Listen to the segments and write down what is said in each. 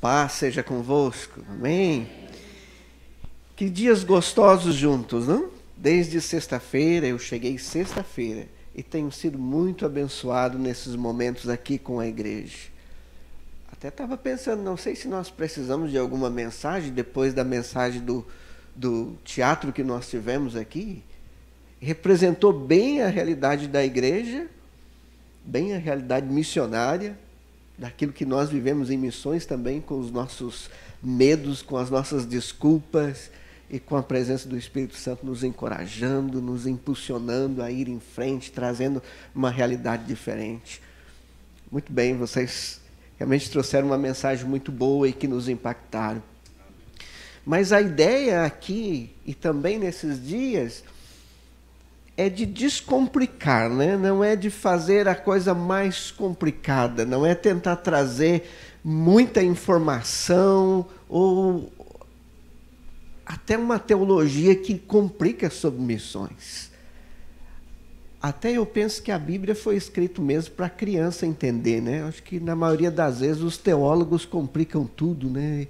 Paz seja convosco, amém? Que dias gostosos juntos, não? Desde sexta-feira, eu cheguei sexta-feira e tenho sido muito abençoado nesses momentos aqui com a igreja. Até estava pensando, não sei se nós precisamos de alguma mensagem depois da mensagem do teatro que nós tivemos aqui. Representou bem a realidade da igreja, bem a realidade missionária, daquilo que nós vivemos em missões também, com os nossos medos, com as nossas desculpas e com a presença do Espírito Santo nos encorajando, nos impulsionando a ir em frente, trazendo uma realidade diferente. Muito bem, vocês realmente trouxeram uma mensagem muito boa e que nos impactaram. Mas a ideia aqui, e também nesses dias, é de descomplicar, né? Não é de fazer a coisa mais complicada, não é tentar trazer muita informação ou até uma teologia que complica sobre missões. Até eu penso que a Bíblia foi escrita mesmo para a criança entender, né? Acho que na maioria das vezes os teólogos complicam tudo, né?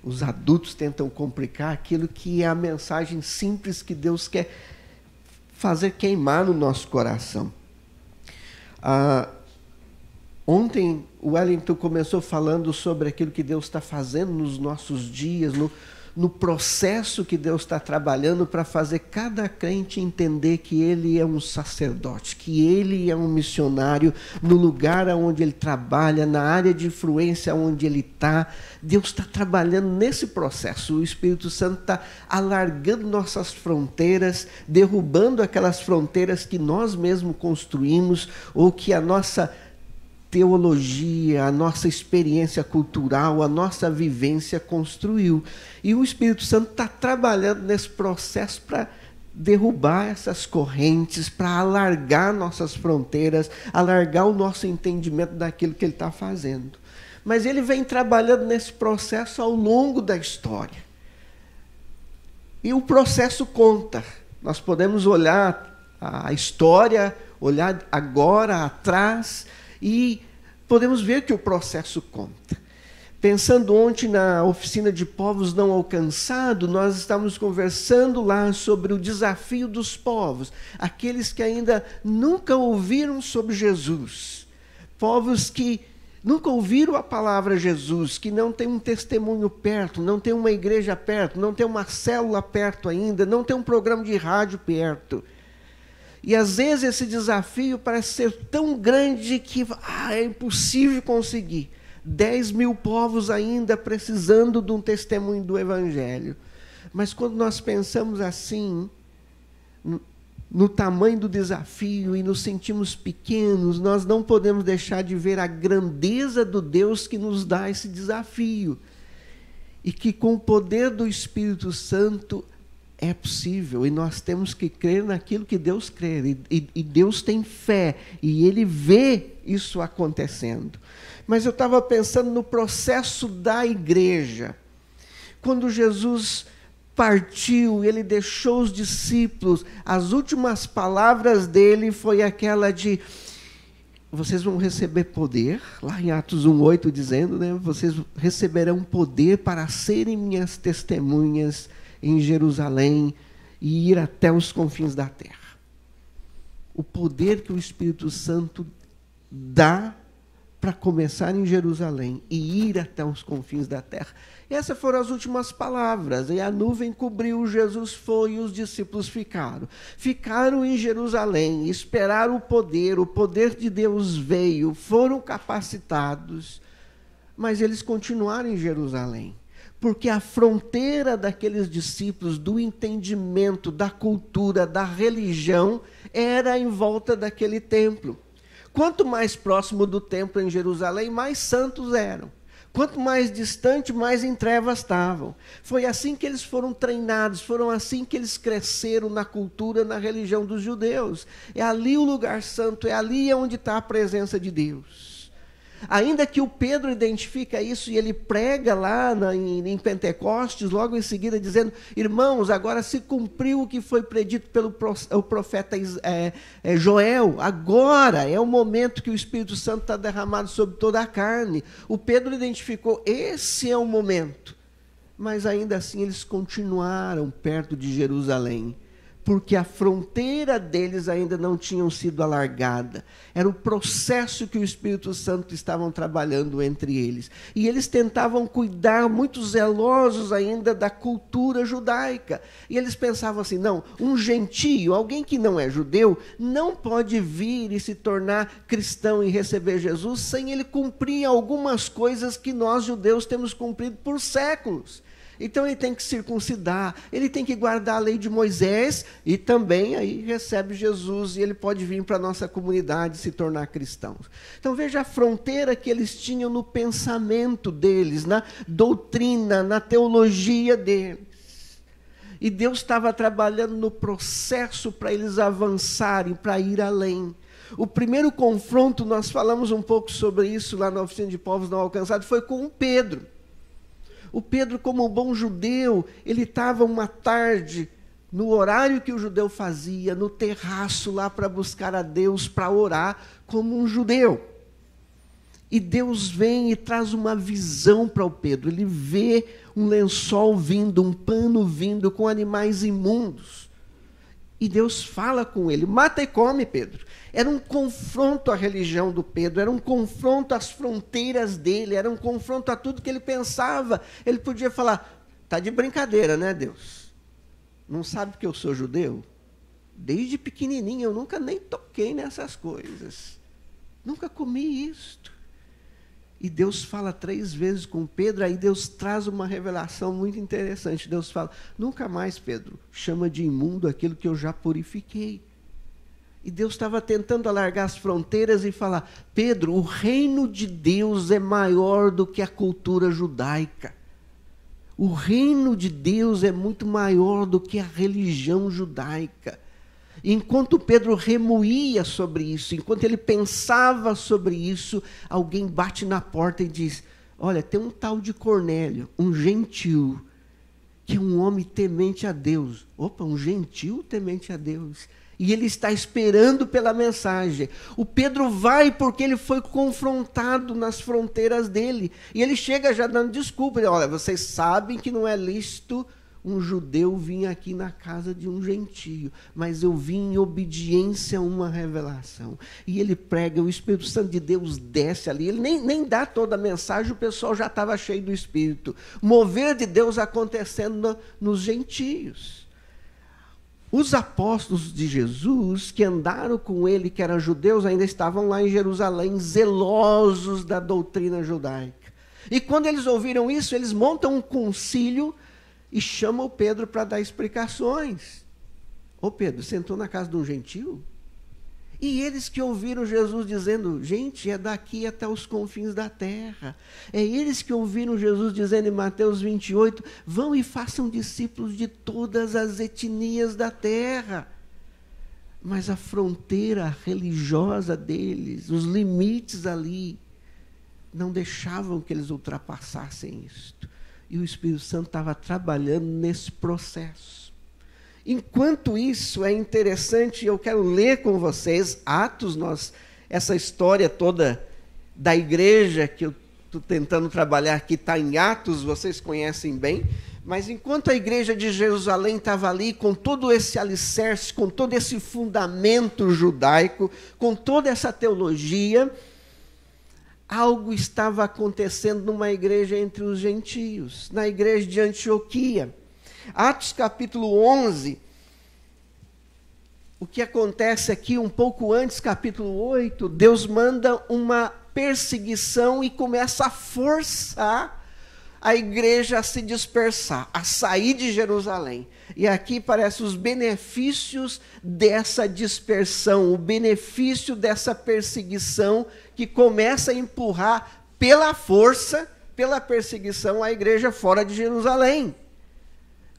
Os adultos tentam complicar aquilo que é a mensagem simples que Deus quer fazer queimar no nosso coração. Ontem o Wellington começou falando sobre aquilo que Deus está fazendo nos nossos dias, no processo que Deus está trabalhando para fazer cada crente entender que ele é um sacerdote, que ele é um missionário no lugar onde ele trabalha, na área de influência onde ele está. Deus está trabalhando nesse processo. O Espírito Santo está alargando nossas fronteiras, derrubando aquelas fronteiras que nós mesmos construímos ou que a nossa teologia, a nossa experiência cultural, a nossa vivência construiu. E o Espírito Santo está trabalhando nesse processo para derrubar essas correntes, para alargar nossas fronteiras, alargar o nosso entendimento daquilo que ele está fazendo. Mas ele vem trabalhando nesse processo ao longo da história. E o processo conta. Nós podemos olhar a história, olhar agora, atrás, e podemos ver que o processo conta. Pensando ontem na oficina de povos não alcançados, nós estávamos conversando lá sobre o desafio dos povos, aqueles que ainda nunca ouviram sobre Jesus, povos que nunca ouviram a palavra Jesus, que não tem um testemunho perto, não tem uma igreja perto, não tem uma célula perto ainda, não tem um programa de rádio perto. E às vezes esse desafio parece ser tão grande que é impossível conseguir. 10 mil povos ainda precisando de um testemunho do Evangelho. Mas quando nós pensamos assim, no tamanho do desafio e nos sentimos pequenos, nós não podemos deixar de ver a grandeza do Deus que nos dá esse desafio. E que com o poder do Espírito Santo é possível, e nós temos que crer naquilo que Deus crê, e Deus tem fé, e Ele vê isso acontecendo. Mas eu estava pensando no processo da igreja. Quando Jesus partiu, Ele deixou os discípulos, as últimas palavras dele foi aquela de: vocês vão receber poder, lá em Atos 1:8 dizendo, né, vocês receberão poder para serem minhas testemunhas em Jerusalém e ir até os confins da terra. O poder que o Espírito Santo dá para começar em Jerusalém e ir até os confins da terra. Essas foram as últimas palavras. E a nuvem cobriu, Jesus foi e os discípulos ficaram. Ficaram em Jerusalém, esperaram o poder de Deus veio, foram capacitados, mas eles continuaram em Jerusalém. Porque a fronteira daqueles discípulos, do entendimento, da cultura, da religião, era em volta daquele templo. Quanto mais próximo do templo em Jerusalém, mais santos eram. Quanto mais distante, mais em trevas estavam. Foi assim que eles foram treinados, foram assim que eles cresceram na cultura, na religião dos judeus. É ali o lugar santo, é ali onde está a presença de Deus. Ainda que o Pedro identifica isso e ele prega lá em Pentecostes, logo em seguida dizendo, irmãos, agora se cumpriu o que foi predito pelo profeta Joel, agora é o momento que o Espírito Santo está derramado sobre toda a carne. O Pedro identificou, esse é o momento. Mas ainda assim eles continuaram perto de Jerusalém, porque a fronteira deles ainda não tinha sido alargada. Era o processo que o Espírito Santo estava trabalhando entre eles. E eles tentavam cuidar, muito zelosos ainda, da cultura judaica. E eles pensavam assim, não, um gentio, alguém que não é judeu, não pode vir e se tornar cristão e receber Jesus sem ele cumprir algumas coisas que nós judeus temos cumprido por séculos. Então ele tem que circuncidar, ele tem que guardar a lei de Moisés e também aí recebe Jesus e ele pode vir para a nossa comunidade e se tornar cristão. Então veja a fronteira que eles tinham no pensamento deles, na doutrina, na teologia deles. E Deus estava trabalhando no processo para eles avançarem, para ir além. O primeiro confronto, nós falamos um pouco sobre isso lá na Oficina de Povos Não Alcançados, foi com o Pedro. O Pedro, como um bom judeu, ele estava uma tarde, no horário que o judeu fazia, no terraço lá para buscar a Deus, para orar, como um judeu. E Deus vem e traz uma visão para o Pedro. Ele vê um lençol vindo, um pano vindo com animais imundos. E Deus fala com ele, mata e come, Pedro. Era um confronto à religião do Pedro, era um confronto às fronteiras dele, era um confronto a tudo que ele pensava. Ele podia falar, está de brincadeira, né, Deus? Não sabe que eu sou judeu? Desde pequenininho eu nunca nem toquei nessas coisas. Nunca comi isto. E Deus fala 3 vezes com Pedro, aí Deus traz uma revelação muito interessante. Deus fala, nunca mais, Pedro, chama de imundo aquilo que eu já purifiquei. E Deus estava tentando alargar as fronteiras e falar, Pedro, o reino de Deus é maior do que a cultura judaica. O reino de Deus é muito maior do que a religião judaica. E enquanto Pedro remoía sobre isso, enquanto ele pensava sobre isso, alguém bate na porta e diz, olha, tem um tal de Cornélio, um gentil, que é um homem temente a Deus. Opa, um gentil temente a Deus. E ele está esperando pela mensagem. O Pedro vai porque ele foi confrontado nas fronteiras dele. E ele chega já dando desculpa. Ele, olha, vocês sabem que não é lícito um judeu vir aqui na casa de um gentio, mas eu vim em obediência a uma revelação. E ele prega, o Espírito Santo de Deus desce ali, ele nem dá toda a mensagem, o pessoal já estava cheio do Espírito. Mover de Deus acontecendo nos gentios. Os apóstolos de Jesus, que andaram com ele, que eram judeus, ainda estavam lá em Jerusalém, zelosos da doutrina judaica. E quando eles ouviram isso, eles montam um concílio e chamam o Pedro para dar explicações. Ô Pedro, sentou na casa de um gentio? E eles que ouviram Jesus dizendo, gente, é daqui até os confins da terra. É eles que ouviram Jesus dizendo em Mateus 28, vão e façam discípulos de todas as etnias da terra. Mas a fronteira religiosa deles, os limites ali, não deixavam que eles ultrapassassem isto. E o Espírito Santo estava trabalhando nesse processo. Enquanto isso, é interessante, eu quero ler com vocês Atos, essa história toda da igreja que eu estou tentando trabalhar aqui, está em Atos, vocês conhecem bem, mas enquanto a igreja de Jerusalém estava ali, com todo esse alicerce, com todo esse fundamento judaico, com toda essa teologia, algo estava acontecendo numa igreja entre os gentios, na igreja de Antioquia. Atos capítulo 11, o que acontece aqui um pouco antes, capítulo 8, Deus manda uma perseguição e começa a forçar a igreja a se dispersar, a sair de Jerusalém. E aqui parece os benefícios dessa dispersão, o benefício dessa perseguição que começa a empurrar pela força, pela perseguição, a igreja fora de Jerusalém.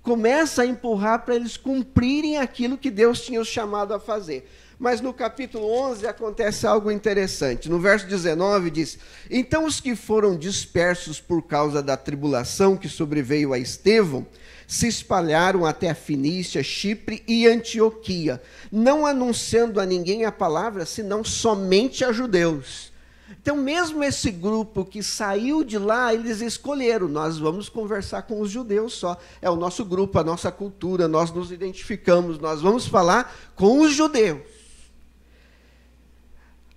Começa a empurrar para eles cumprirem aquilo que Deus tinha os chamado a fazer. Mas no capítulo 11 acontece algo interessante. No verso 19 diz: então os que foram dispersos por causa da tribulação que sobreveio a Estevão, se espalharam até a Fenícia, Chipre e Antioquia, não anunciando a ninguém a palavra, senão somente a judeus. Então, mesmo esse grupo que saiu de lá, eles escolheram: nós vamos conversar com os judeus só. É o nosso grupo, a nossa cultura, nós nos identificamos, nós vamos falar com os judeus.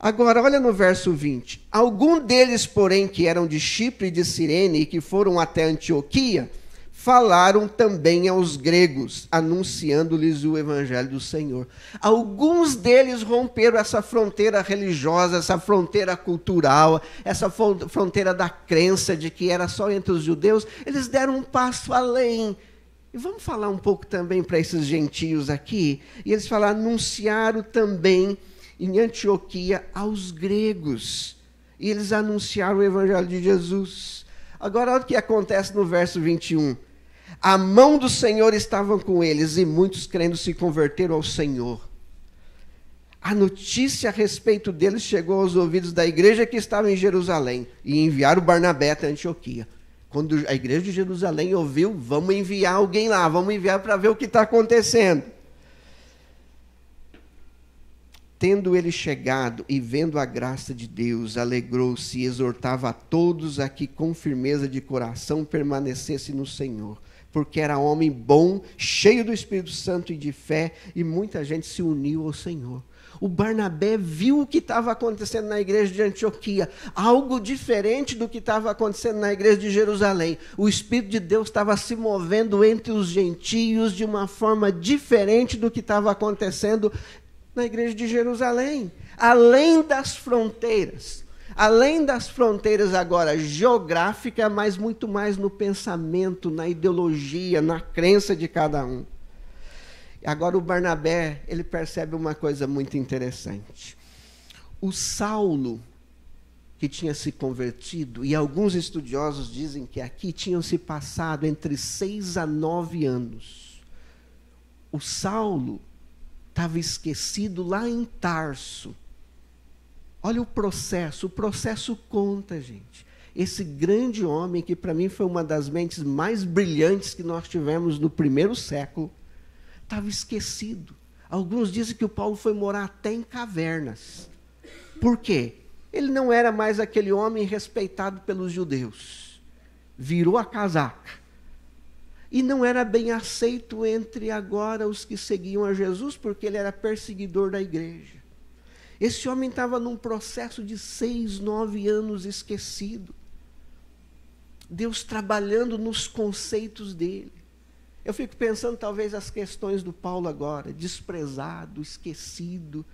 Agora, olha no verso 20. Algum deles, porém, que eram de Chipre e de Cirene e que foram até Antioquia, falaram também aos gregos, anunciando-lhes o evangelho do Senhor. Alguns deles romperam essa fronteira religiosa, essa fronteira cultural, essa fronteira da crença de que era só entre os judeus. Eles deram um passo além. E vamos falar um pouco também para esses gentios aqui. E eles falaram, anunciaram também em Antioquia aos gregos. E eles anunciaram o evangelho de Jesus. Agora, olha o que acontece no verso 21. A mão do Senhor estava com eles, e muitos crendo se converteram ao Senhor. A notícia a respeito deles chegou aos ouvidos da igreja que estava em Jerusalém, e enviaram Barnabé até Antioquia. Quando a igreja de Jerusalém ouviu, vamos enviar alguém lá, vamos enviar para ver o que está acontecendo. Tendo ele chegado e vendo a graça de Deus, alegrou-se e exortava a todos a que com firmeza de coração permanecesse no Senhor, porque era homem bom, cheio do Espírito Santo e de fé, e muita gente se uniu ao Senhor. O Barnabé viu o que estava acontecendo na igreja de Antioquia, algo diferente do que estava acontecendo na igreja de Jerusalém. O Espírito de Deus estava se movendo entre os gentios de uma forma diferente do que estava acontecendo na igreja de Jerusalém, além das fronteiras agora geográficas, mas muito mais no pensamento, na ideologia, na crença de cada um. Agora o Barnabé, ele percebe uma coisa muito interessante. O Saulo, que tinha se convertido, e alguns estudiosos dizem que aqui tinham se passado entre 6 a 9 anos. O Saulo estava esquecido lá em Tarso. Olha o processo conta, gente. Esse grande homem, que para mim foi uma das mentes mais brilhantes que nós tivemos no primeiro século, estava esquecido. Alguns dizem que o Paulo foi morar até em cavernas. Por quê? Ele não era mais aquele homem respeitado pelos judeus. Virou a casaca. E não era bem aceito entre agora os que seguiam a Jesus, porque ele era perseguidor da igreja. Esse homem estava num processo de 6, 9 anos esquecido. Deus trabalhando nos conceitos dele. Eu fico pensando talvez as questões do Paulo agora, desprezado, esquecido,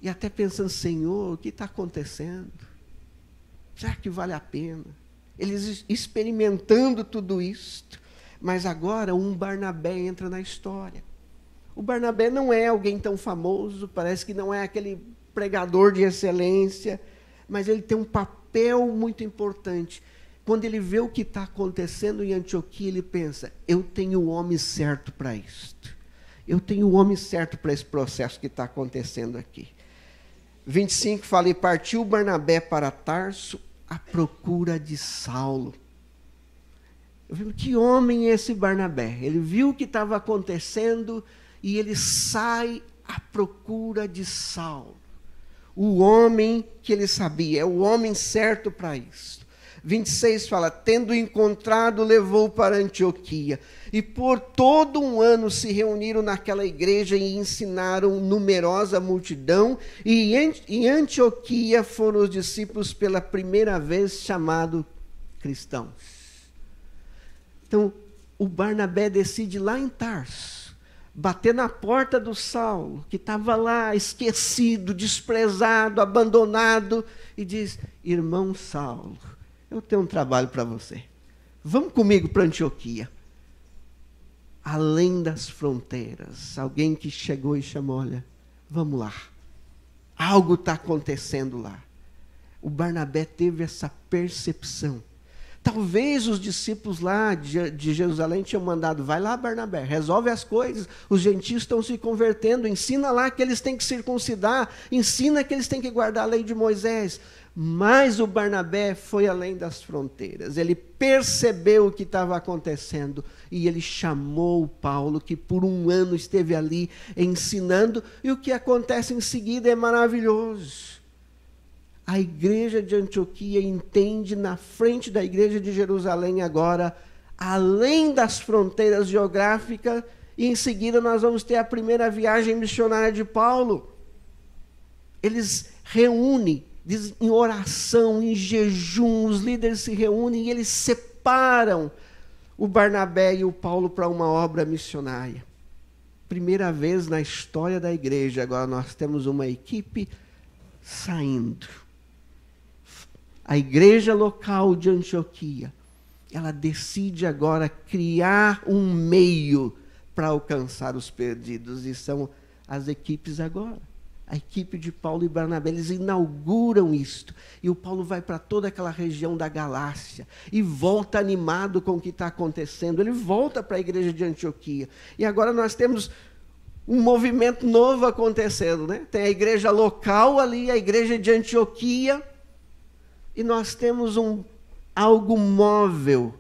e até pensando, Senhor, o que está acontecendo? Será que vale a pena? Eles experimentando tudo isto. Mas agora um Barnabé entra na história. O Barnabé não é alguém tão famoso, parece que não é aquele pregador de excelência, mas ele tem um papel muito importante. Quando ele vê o que está acontecendo em Antioquia, ele pensa, eu tenho o homem certo para isto. Eu tenho o homem certo para esse processo que está acontecendo aqui. 25 fala, e partiu Barnabé para Tarso à procura de Saulo. Eu falei, que homem é esse Barnabé? Ele viu o que estava acontecendo e ele sai à procura de Saulo. O homem que ele sabia, é o homem certo para isso. 26 fala, tendo encontrado, levou para Antioquia. E por todo um ano se reuniram naquela igreja e ensinaram numerosa multidão. E em Antioquia foram os discípulos pela primeira vez chamados cristãos. Então, o Barnabé decide ir lá em Tarso, bater na porta do Saulo, que estava lá esquecido, desprezado, abandonado, e diz, irmão Saulo, eu tenho um trabalho para você. Vamos comigo para Antioquia. Além das fronteiras, alguém que chegou e chamou, olha, vamos lá. Algo está acontecendo lá. O Barnabé teve essa percepção. Talvez os discípulos lá de Jerusalém tinham mandado, vai lá, Barnabé, resolve as coisas, os gentios estão se convertendo, ensina lá que eles têm que circuncidar, ensina que eles têm que guardar a lei de Moisés. Mas o Barnabé foi além das fronteiras, ele percebeu o que estava acontecendo e ele chamou o Paulo, que por um ano esteve ali ensinando, e o que acontece em seguida é maravilhoso. A igreja de Antioquia entende na frente da igreja de Jerusalém agora, além das fronteiras geográficas, e em seguida nós vamos ter a primeira viagem missionária de Paulo. Eles reúnem, em oração, em jejum, os líderes se reúnem e eles separam o Barnabé e o Paulo para uma obra missionária. Primeira vez na história da igreja, agora nós temos uma equipe saindo. A igreja local de Antioquia, ela decide agora criar um meio para alcançar os perdidos, e são as equipes agora. A equipe de Paulo e Barnabé, eles inauguram isto. E o Paulo vai para toda aquela região da Galácia e volta animado com o que está acontecendo. Ele volta para a igreja de Antioquia. E agora nós temos um movimento novo acontecendo, né? Tem a igreja local ali, a igreja de Antioquia, e nós temos algo móvel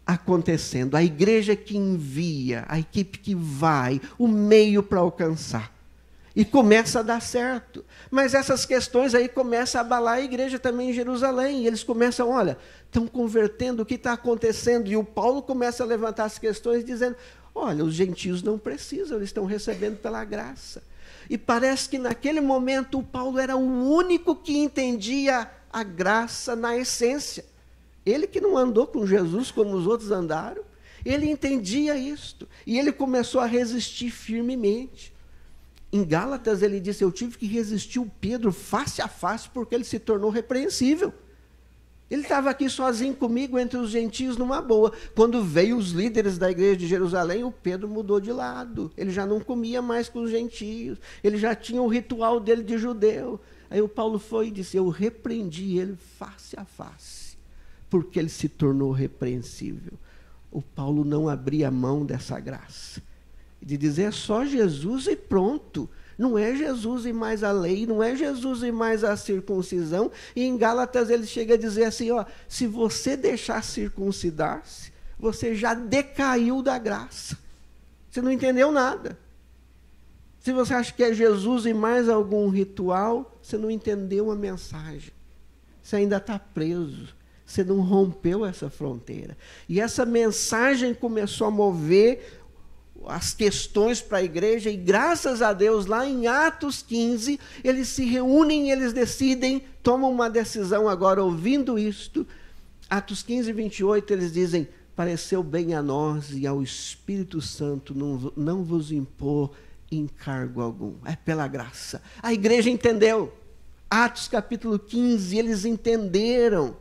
acontecendo. A igreja que envia, a equipe que vai, o meio para alcançar. E começa a dar certo. Mas essas questões aí começam a abalar a igreja também em Jerusalém. E eles começam, olha, estão convertendo, o que está acontecendo? E o Paulo começa a levantar as questões dizendo, olha, os gentios não precisam, eles estão recebendo pela graça. E parece que naquele momento o Paulo era o único que entendia a graça na essência. Ele que não andou com Jesus como os outros andaram, ele entendia isto. E ele começou a resistir firmemente. Em Gálatas ele disse, eu tive que resistir o Pedro face a face porque ele se tornou repreensível. Ele estava aqui sozinho comigo entre os gentios numa boa. Quando veio os líderes da igreja de Jerusalém, o Pedro mudou de lado. Ele já não comia mais com os gentios. Ele já tinha o ritual dele de judeu. Aí o Paulo foi e disse, eu repreendi ele face a face, porque ele se tornou repreensível. O Paulo não abria mão dessa graça. De dizer, é só Jesus e pronto. Não é Jesus e mais a lei, não é Jesus e mais a circuncisão. E em Gálatas ele chega a dizer assim, ó, se você deixar circuncidar-se, você já decaiu da graça. Você não entendeu nada. Se você acha que é Jesus e mais algum ritual, você não entendeu a mensagem. Você ainda está preso. Você não rompeu essa fronteira. E essa mensagem começou a mover as questões para a igreja, e graças a Deus, lá em Atos 15, eles se reúnem, eles decidem, tomam uma decisão agora, ouvindo isto. Atos 15, 28, eles dizem, pareceu bem a nós e ao Espírito Santo não vos impor encargo algum, é pela graça. A igreja entendeu. Atos capítulo 15, eles entenderam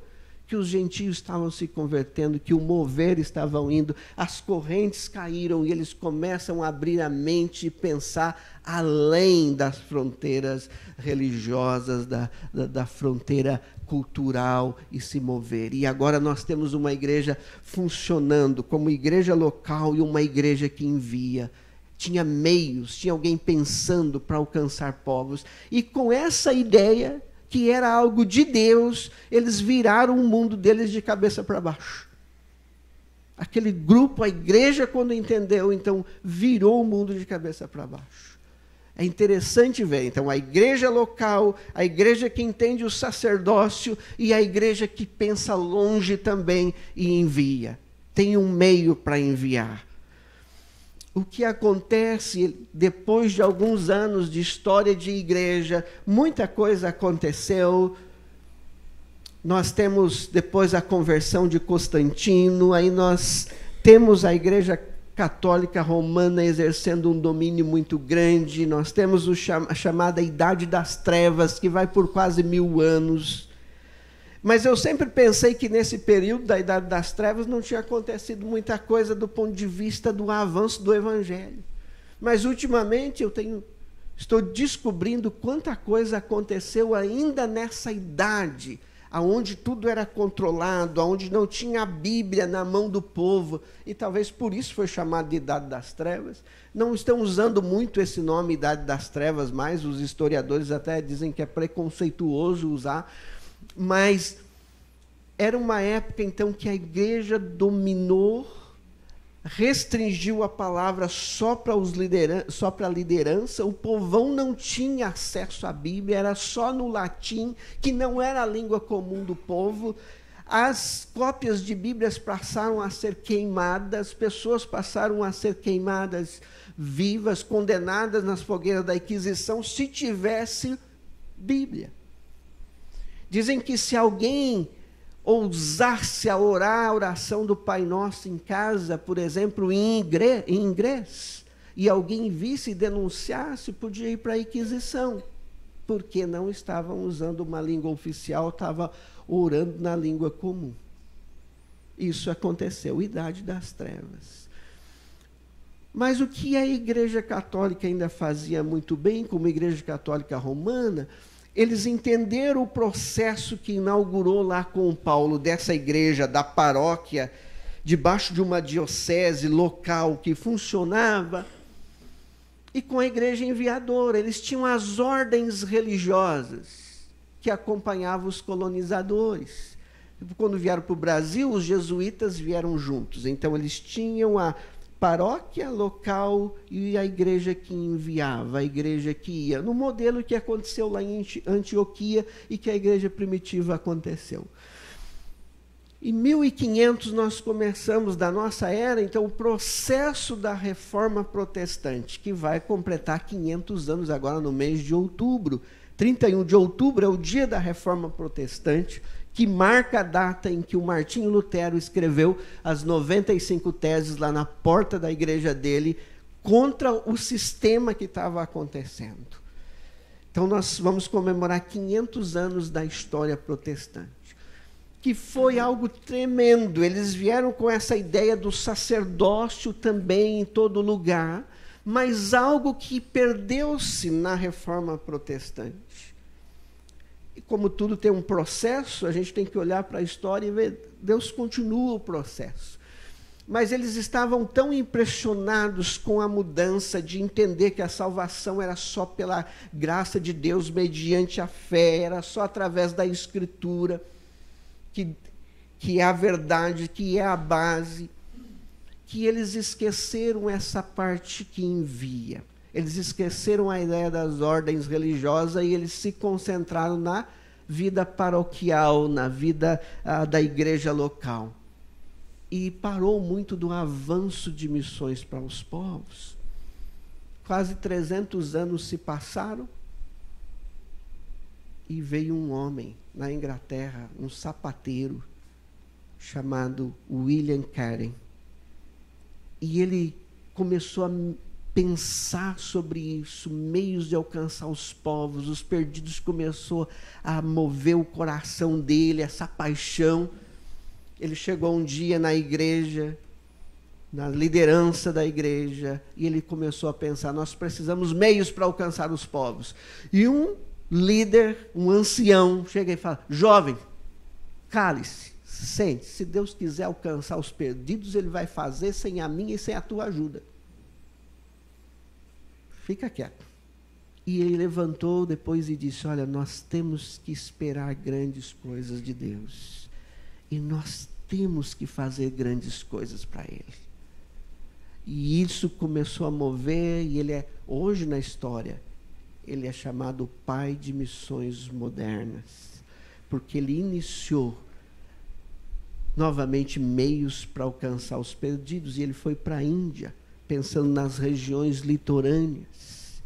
que os gentios estavam se convertendo, que o mover estava indo, as correntes caíram e eles começam a abrir a mente e pensar além das fronteiras religiosas, da fronteira cultural e se mover. E agora nós temos uma igreja funcionando como igreja local e uma igreja que envia. Tinha meios, tinha alguém pensando para alcançar povos. E com essa ideia, que era algo de Deus, eles viraram o mundo deles de cabeça para baixo. Aquele grupo, a igreja, quando entendeu, então virou o mundo de cabeça para baixo. É interessante ver, então, a igreja local, a igreja que entende o sacerdócio e a igreja que pensa longe também e envia. Tem um meio para enviar. O que acontece depois de alguns anos de história de igreja, muita coisa aconteceu. Nós temos depois a conversão de Constantino, aí nós temos a igreja católica romana exercendo um domínio muito grande, nós temos a chamada Idade das Trevas, que vai por quase 1000 anos. Mas eu sempre pensei que nesse período da Idade das Trevas não tinha acontecido muita coisa do ponto de vista do avanço do Evangelho. Mas ultimamente estou descobrindo quanta coisa aconteceu ainda nessa idade, aonde tudo era controlado, aonde não tinha a Bíblia na mão do povo, e talvez por isso foi chamado de Idade das Trevas. Não estão usando muito esse nome Idade das Trevas mais, os historiadores até dizem que é preconceituoso usar, mas era uma época então que a igreja dominou, restringiu a palavra só para a liderança, o povão não tinha acesso à Bíblia, era só no latim, que não era a língua comum do povo. As cópias de Bíblias passaram a ser queimadas, pessoas passaram a ser queimadas vivas, condenadas nas fogueiras da Inquisição, se tivesse Bíblia. Dizem que se alguém ousasse a orar a oração do Pai Nosso em casa, por exemplo, em inglês, e alguém visse e denunciasse, podia ir para a Inquisição, porque não estavam usando uma língua oficial, estavam orando na língua comum. Isso aconteceu, Idade das Trevas. Mas o que a Igreja Católica ainda fazia muito bem, como a Igreja Católica Romana, eles entenderam o processo que inaugurou lá com Paulo, dessa igreja, da paróquia, debaixo de uma diocese local que funcionava, e com a igreja enviadora. Eles tinham as ordens religiosas que acompanhavam os colonizadores. Quando vieram para o Brasil, os jesuítas vieram juntos, então eles tinham a paróquia local e a igreja que enviava, a igreja que ia, no modelo que aconteceu lá em Antioquia e que a igreja primitiva aconteceu. Em 1500 nós começamos da nossa era, então, o processo da Reforma Protestante, que vai completar 500 anos agora no mês de outubro. 31 de outubro é o dia da Reforma Protestante, que marca a data em que o Martinho Lutero escreveu as 95 teses lá na porta da igreja dele contra o sistema que estava acontecendo. Então nós vamos comemorar 500 anos da história protestante, que foi algo tremendo. Eles vieram com essa ideia do sacerdócio também em todo lugar, mas algo que perdeu-se na Reforma Protestante. E como tudo tem um processo, a gente tem que olhar para a história e ver, Deus continua o processo. Mas eles estavam tão impressionados com a mudança de entender que a salvação era só pela graça de Deus, mediante a fé, era só através da Escritura, que é a verdade, que é a base, que eles esqueceram essa parte que envia. Eles esqueceram a ideia das ordens religiosas e eles se concentraram na vida paroquial, na vida da igreja local. E parou muito do avanço de missões para os povos. Quase 300 anos se passaram e veio um homem na Inglaterra, um sapateiro, chamado William Carey. E ele começou a pensar sobre isso, meios de alcançar os povos, os perdidos, começou a mover o coração dele, essa paixão. Ele chegou um dia na igreja, na liderança da igreja, e ele começou a pensar, nós precisamos meios para alcançar os povos. E um líder, um ancião, chega e fala, jovem, cale-se, sente, se Deus quiser alcançar os perdidos, Ele vai fazer sem a minha e sem a tua ajuda. Fica quieto. E ele levantou depois e disse, olha, nós temos que esperar grandes coisas de Deus. E nós temos que fazer grandes coisas para Ele. E isso começou a mover, e ele é, hoje na história, ele é chamado o pai de missões modernas, porque ele iniciou novamente meios para alcançar os perdidos, e ele foi para a Índia, pensando nas regiões litorâneas,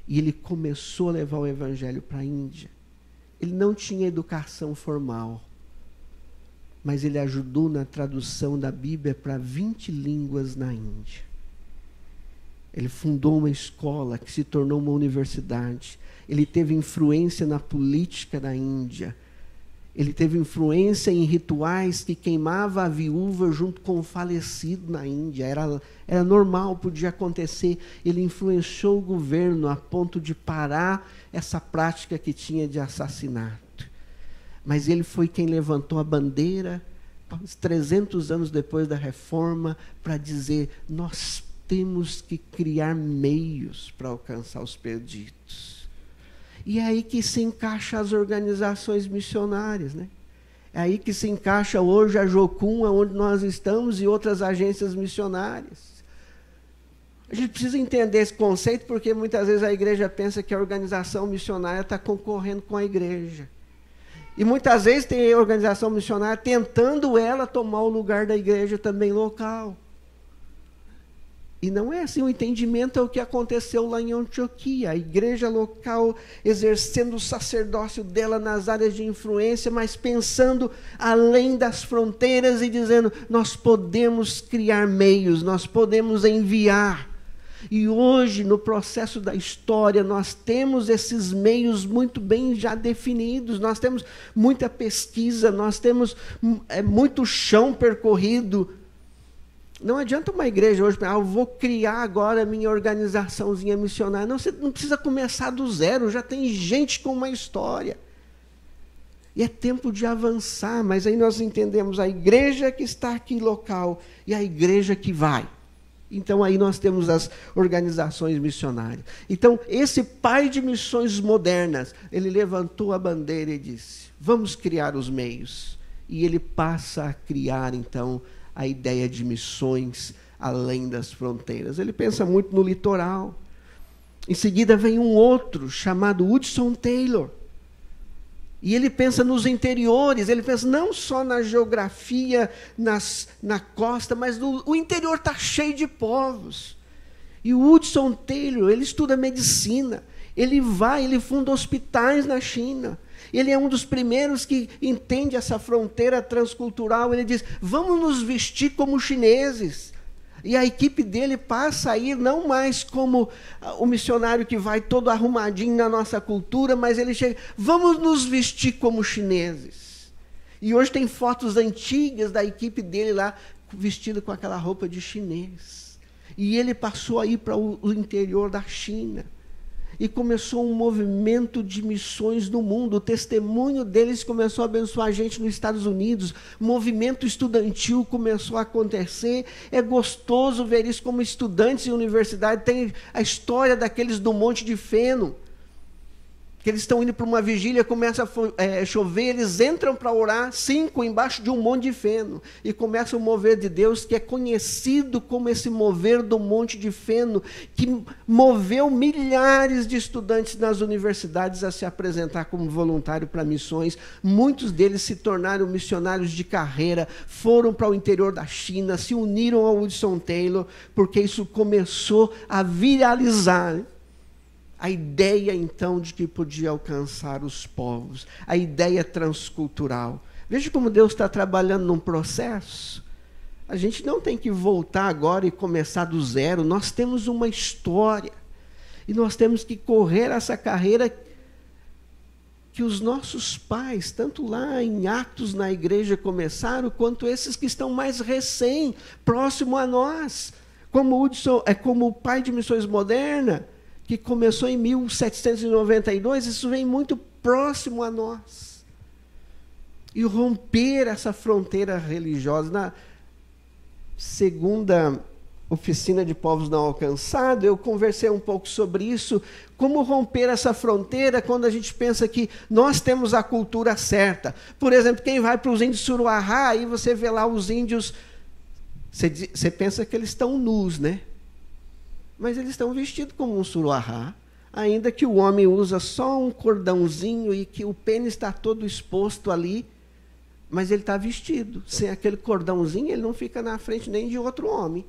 e ele começou a levar o evangelho para a Índia. Ele não tinha educação formal, mas ele ajudou na tradução da Bíblia para 20 línguas na Índia. Ele fundou uma escola que se tornou uma universidade. Ele teve influência na política da Índia. Ele teve influência em rituais que queimava a viúva junto com o falecido na Índia. Era normal, podia acontecer. Ele influenciou o governo a ponto de parar essa prática que tinha de assassinato. Mas ele foi quem levantou a bandeira, 300 anos depois da Reforma, para dizer: nós temos que criar meios para alcançar os perdidos. E é aí que se encaixa as organizações missionárias, né? É aí que se encaixa hoje a Jocum, onde nós estamos, e outras agências missionárias. A gente precisa entender esse conceito, porque muitas vezes a igreja pensa que a organização missionária está concorrendo com a igreja. E muitas vezes tem a organização missionária tentando ela tomar o lugar da igreja também local. E não é assim, o entendimento é o que aconteceu lá em Antioquia, a igreja local exercendo o sacerdócio dela nas áreas de influência, mas pensando além das fronteiras e dizendo: nós podemos criar meios, nós podemos enviar. E hoje, no processo da história, nós temos esses meios muito bem já definidos, nós temos muita pesquisa, nós temos muito chão percorrido. Não adianta uma igreja hoje, eu vou criar agora a minha organizaçãozinha missionária. Não, você não precisa começar do zero, já tem gente com uma história. E é tempo de avançar, mas aí nós entendemos a igreja que está aqui local e a igreja que vai. Então aí nós temos as organizações missionárias. Então esse pai de missões modernas, ele levantou a bandeira e disse: vamos criar os meios. E ele passa a criar então a ideia de missões além das fronteiras. Ele pensa muito no litoral. Em seguida vem um outro, chamado Hudson Taylor. E ele pensa nos interiores, ele pensa não só na geografia, na costa, mas o interior está cheio de povos. E o Hudson Taylor, ele estuda medicina, ele funda hospitais na China. Ele é um dos primeiros que entende essa fronteira transcultural. Ele diz: vamos nos vestir como chineses. E a equipe dele passa a ir não mais como o missionário que vai todo arrumadinho na nossa cultura, mas ele chega: vamos nos vestir como chineses. E hoje tem fotos antigas da equipe dele lá, vestido com aquela roupa de chinês. E ele passou a ir para o interior da China. E começou um movimento de missões no mundo. O testemunho deles começou a abençoar a gente nos Estados Unidos. Movimento estudantil começou a acontecer. É gostoso ver isso como estudantes em universidade. Tem a história daqueles do Monte de Feno, que eles estão indo para uma vigília, começa a chover, eles entram para orar, 5 embaixo de um monte de feno, e começa o mover de Deus, que é conhecido como esse mover do Monte de Feno, que moveu milhares de estudantes nas universidades a se apresentar como voluntário para missões. Muitos deles se tornaram missionários de carreira, foram para o interior da China, se uniram ao Hudson Taylor, porque isso começou a viralizar a ideia, então, de que podia alcançar os povos, a ideia transcultural. Veja como Deus está trabalhando num processo. A gente não tem que voltar agora e começar do zero. Nós temos uma história. E nós temos que correr essa carreira que os nossos pais, tanto lá em Atos na igreja começaram, quanto esses que estão mais recém, próximo a nós. Como o pai de missões moderna, que começou em 1792, isso vem muito próximo a nós. E romper essa fronteira religiosa. Na segunda oficina de povos não alcançados, eu conversei um pouco sobre isso, como romper essa fronteira quando a gente pensa que nós temos a cultura certa. Por exemplo, quem vai para os índios Suruahá, aí você vê lá os índios, você pensa que eles estão nus, né? Mas eles estão vestidos como um Suruahá, ainda que o homem usa só um cordãozinho e que o pênis está todo exposto ali, mas ele está vestido. Sem aquele cordãozinho, ele não fica na frente nem de outro homem.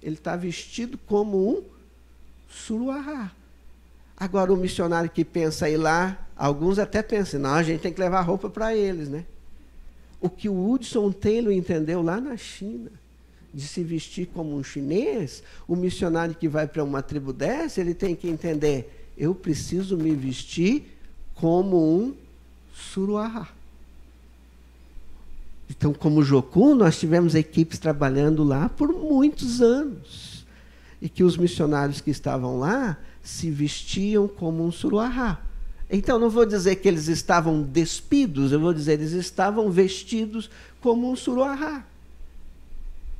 Ele está vestido como um Suruahá. Agora, o missionário que pensa ir lá, alguns até pensam: não, a gente tem que levar roupa para eles, né? O que o Hudson Taylor entendeu lá na China, de se vestir como um chinês, o missionário que vai para uma tribo dessa, ele tem que entender: eu preciso me vestir como um Suruahá. Então, como Jocum, nós tivemos equipes trabalhando lá por muitos anos, e que os missionários que estavam lá se vestiam como um Suruahá. Então, não vou dizer que eles estavam despidos, eu vou dizer eles estavam vestidos como um Suruahá.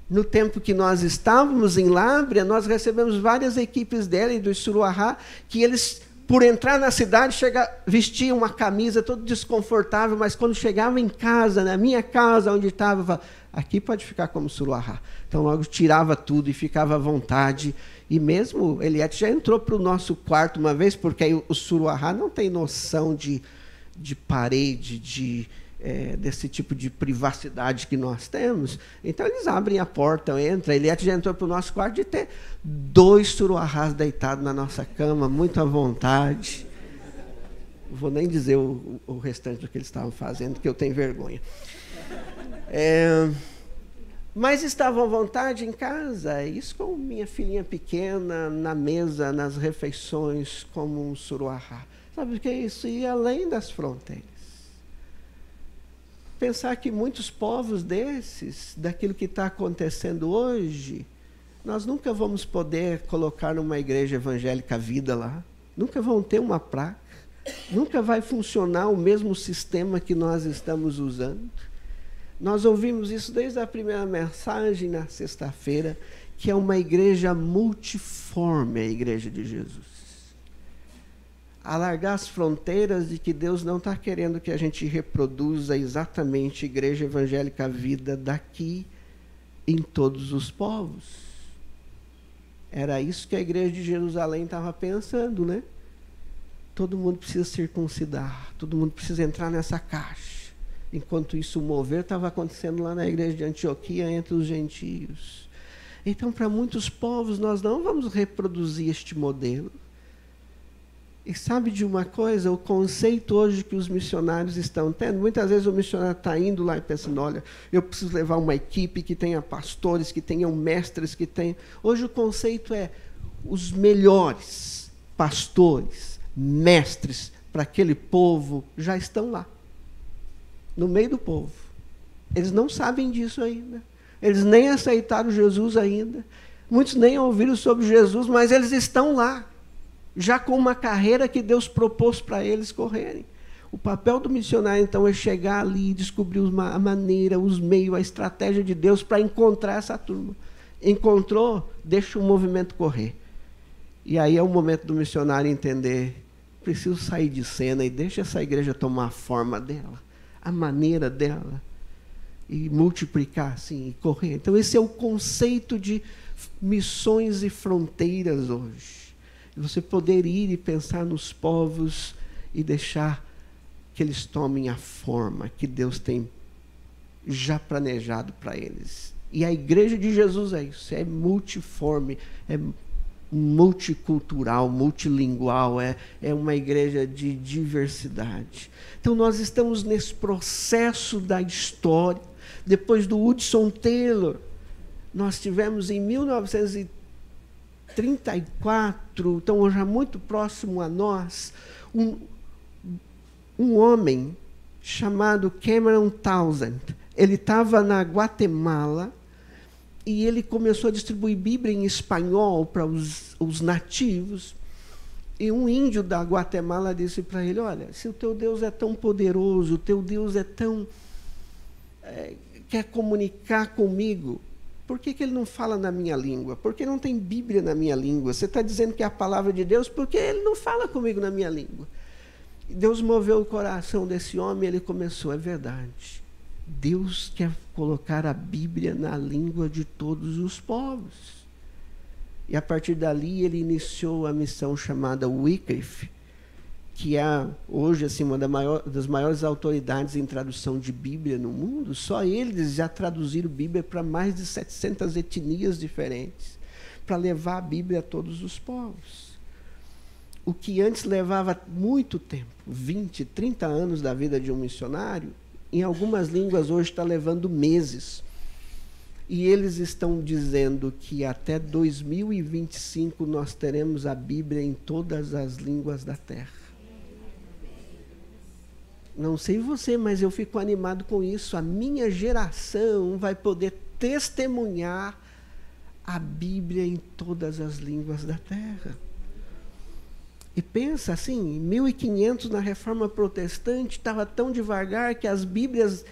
No tempo que nós estávamos em Lábrea, nós recebemos várias equipes dele, dos Suruahá, que eles, por entrar na cidade, vestiam uma camisa toda desconfortável, mas quando chegavam em casa, na minha casa, onde estava, falava, aqui pode ficar como Suruahá. Então, logo tirava tudo e ficava à vontade. E mesmo Eliette já entrou para o nosso quarto uma vez, porque aí o Suruahá não tem noção de parede, desse tipo de privacidade que nós temos. Então, eles abrem a porta, entram. Eliette já entrou para o nosso quarto de ter 2 Suruahás deitados na nossa cama, muito à vontade. Não vou nem dizer o restante do que eles estavam fazendo, porque eu tenho vergonha. Mas estavam à vontade em casa, isso com minha filhinha pequena, na mesa, nas refeições, como um Suruahá. Sabe o que é isso? Ir além das fronteiras. Pensar que muitos povos desses, daquilo que está acontecendo hoje, nós nunca vamos poder colocar numa igreja evangélica vida lá, nunca vão ter uma placa, nunca vai funcionar o mesmo sistema que nós estamos usando. Nós ouvimos isso desde a primeira mensagem na sexta-feira, que é uma igreja multiforme, a igreja de Jesus. Alargar as fronteiras de que Deus não está querendo que a gente reproduza exatamente a igreja evangélica vida daqui em todos os povos. Era isso que a igreja de Jerusalém estava pensando, né? Todo mundo precisa circuncidar, todo mundo precisa entrar nessa caixa. Enquanto isso, o mover estava acontecendo lá na igreja de Antioquia entre os gentios. Então, para muitos povos, nós não vamos reproduzir este modelo. E sabe de uma coisa? O conceito hoje que os missionários estão tendo, muitas vezes o missionário está indo lá e pensando, olha, eu preciso levar uma equipe que tenha pastores, que tenham mestres, que tenham... Hoje o conceito é os melhores pastores, mestres para aquele povo já estão lá, no meio do povo. Eles não sabem disso ainda. Eles nem aceitaram Jesus ainda. Muitos nem ouviram sobre Jesus, mas eles estão lá, já com uma carreira que Deus propôs para eles correrem. O papel do missionário, então, é chegar ali e descobrir a maneira, os meios, a estratégia de Deus para encontrar essa turma. Encontrou, deixa o movimento correr. E aí é o momento do missionário entender, preciso sair de cena e deixa essa igreja tomar a forma dela, a maneira dela, e multiplicar assim, e correr. Então esse é o conceito de missões e fronteiras hoje. Você poder ir e pensar nos povos e deixar que eles tomem a forma que Deus tem já planejado para eles. E a igreja de Jesus é isso, é multiforme, é multicultural, multilingual, é uma igreja de diversidade. Então nós estamos nesse processo da história. Depois do Hudson Taylor, nós tivemos em 1934, então já muito próximo a nós, um homem chamado Cameron Townsend. Ele estava na Guatemala e ele começou a distribuir Bíblia em espanhol para os nativos. E um índio da Guatemala disse para ele, olha, se o teu Deus é tão poderoso, o teu Deus é tão... quer comunicar comigo, por que ele não fala na minha língua? Por que não tem Bíblia na minha língua? Você está dizendo que é a palavra de Deus, por que ele não fala comigo na minha língua? E Deus moveu o coração desse homem e ele começou, é verdade. Deus quer colocar a Bíblia na língua de todos os povos. E a partir dali ele iniciou a missão chamada Wycliffe, que é hoje assim, uma das maiores autoridades em tradução de Bíblia no mundo. Só eles já traduziram Bíblia para mais de 700 etnias diferentes, para levar a Bíblia a todos os povos. O que antes levava muito tempo, 20, 30 anos da vida de um missionário, em algumas línguas hoje está levando meses. E eles estão dizendo que até 2025 nós teremos a Bíblia em todas as línguas da terra. Não sei você, mas eu fico animado com isso. A minha geração vai poder testemunhar a Bíblia em todas as línguas da terra. E pensa assim, em 1500 na Reforma Protestante, estava tão devagar que as Bíblias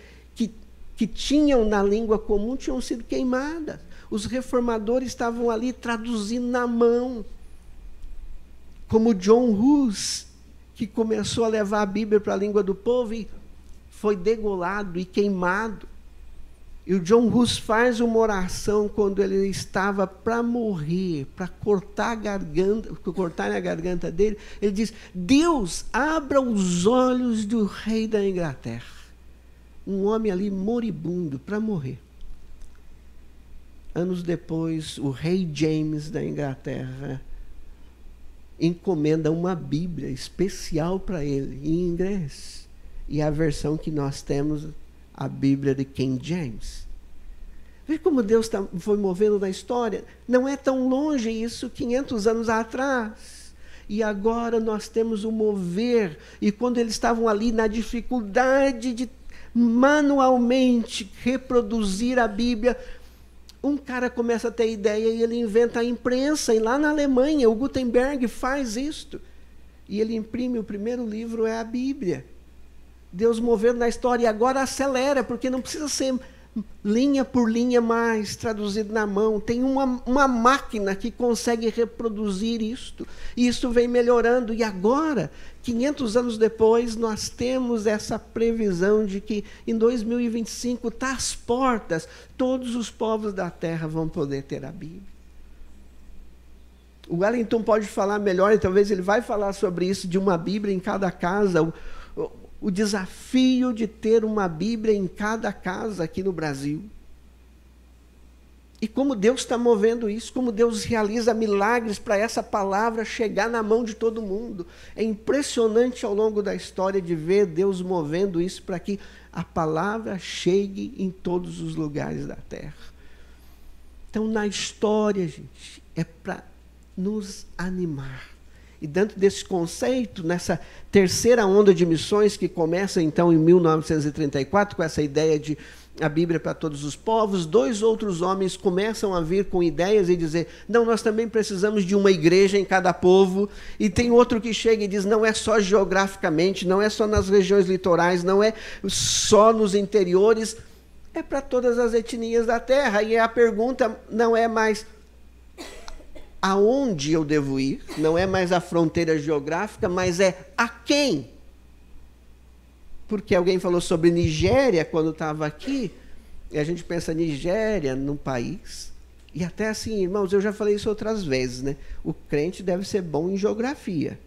que tinham na língua comum tinham sido queimadas. Os reformadores estavam ali traduzindo na mão. Como John Hus, que começou a levar a Bíblia para a língua do povo e foi degolado e queimado. E o John Hus faz uma oração quando ele estava para morrer, para cortarem a garganta dele. Ele diz: Deus, abra os olhos do rei da Inglaterra. Um homem ali moribundo, para morrer. Anos depois, o rei James da Inglaterra encomenda uma Bíblia especial para ele, em inglês. E a versão que nós temos, a Bíblia de King James. Veja como Deus foi movendo na história. Não é tão longe isso, 500 anos atrás. E agora nós temos o mover. E quando eles estavam ali na dificuldade de manualmente reproduzir a Bíblia, um cara começa a ter ideia e ele inventa a imprensa. E lá na Alemanha, o Gutenberg faz isto. E ele imprime o primeiro livro, é a Bíblia. Deus movendo na história, e agora acelera, porque não precisa ser linha por linha mais traduzido na mão. Tem uma máquina que consegue reproduzir isto. E isso vem melhorando. E agora, 500 anos depois, nós temos essa previsão de que em 2025 está às portas, todos os povos da terra vão poder ter a Bíblia. O Wellington pode falar melhor, e talvez ele vai falar sobre isso, de uma Bíblia em cada casa. O desafio de ter uma Bíblia em cada casa aqui no Brasil. E como Deus está movendo isso, como Deus realiza milagres para essa palavra chegar na mão de todo mundo. É impressionante ao longo da história de ver Deus movendo isso para que a palavra chegue em todos os lugares da terra. Então, na história, gente, é para nos animar. E dentro desse conceito, nessa terceira onda de missões que começa então em 1934, com essa ideia de a Bíblia para todos os povos, 2 outros homens começam a vir com ideias e dizer: não, nós também precisamos de uma igreja em cada povo. E tem outro que chega e diz: não é só geograficamente, não é só nas regiões litorais, não é só nos interiores, é para todas as etnias da terra. E a pergunta não é mais aonde eu devo ir, não é mais a fronteira geográfica, mas é a quem. Porque alguém falou sobre Nigéria quando estava aqui, e a gente pensa Nigéria num país, e até assim, irmãos, eu já falei isso outras vezes, né? O crente deve ser bom em geografia.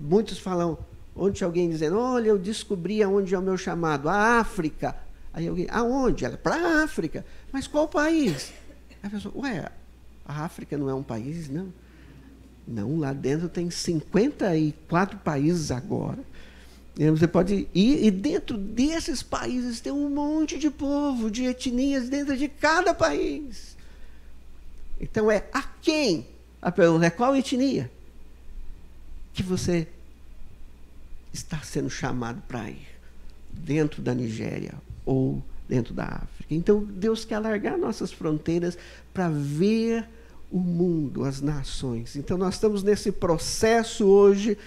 Muitos falam, ontem alguém dizendo: olha, eu descobri aonde é o meu chamado, a África. Aí alguém: aonde? Ela: para a África. Mas qual país? Aí a pessoa: ué, a África não é um país, não? Não, lá dentro tem 54 países agora. E você pode ir, e dentro desses países tem um monte de povo, de etnias dentro de cada país. Então é a quem? A pergunta é: qual etnia que você está sendo chamado para ir? Dentro da Nigéria ou dentro da África? Então Deus quer alargar nossas fronteiras para ver o mundo, as nações. Então nós estamos nesse processo hoje